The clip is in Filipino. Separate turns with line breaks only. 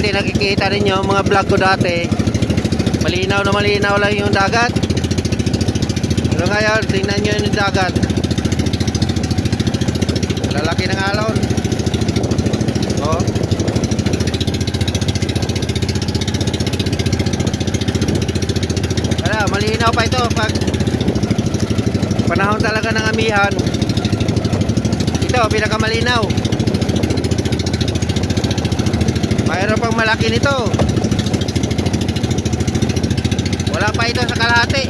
dati nakikita ninyo mga vlog ko dati, malinaw na malinaw lang yung dagat. Pero ngayon tingnan nyo yung dagat, lalaki ng alon. Oh, wala, malinaw pa ito pag panahon talaga ng amihan. Ito pinakamalinaw. Mayroon pang malaki nito. Wala pa ito sa kalahati.